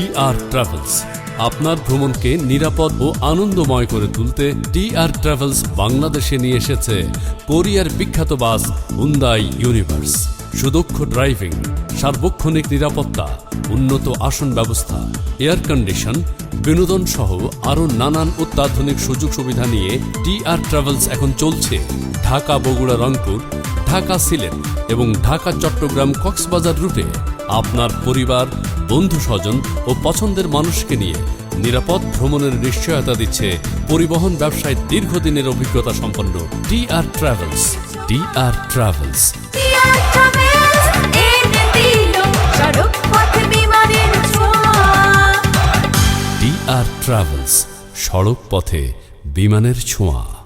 DR travels আপনার ভ্রমণকে নিরাপদ ও আনন্দময় করে তুলতে DR ট্রাভেলস বাংলাদেশে নিয়ে এসেছে কোরিয়ার বিখ্যাত বাস হুন্দাই ইউনিভার্স। সুদক্ষ ড্রাইভিং, সার্বক্ষণিক নিরাপত্তা, উন্নত আসন ব্যবস্থা, এয়ার কন্ডিশন, বিনোদন সহ আরও নানান অত্যাধুনিক সুযোগ সুবিধা নিয়ে DR ট্রাভেলস এখন চলছে ঢাকা, বগুড়া, রংপুর, ঢাকা, সিলেট এবং ঢাকা, চট্টগ্রাম, কক্সবাজার রুটে। আপনার পরিবার, বন্ধু স্বজন ও পছন্দের মানুষকে নিয়ে নিরাপদ ভ্রমণের নিশ্চয়তা দিচ্ছে পরিবহন ব্যবসায় দীর্ঘদিনের অভিজ্ঞতা সম্পন্ন DR travels. DR travels DR travels, সড়ক পথে বিমানের ছোঁয়া।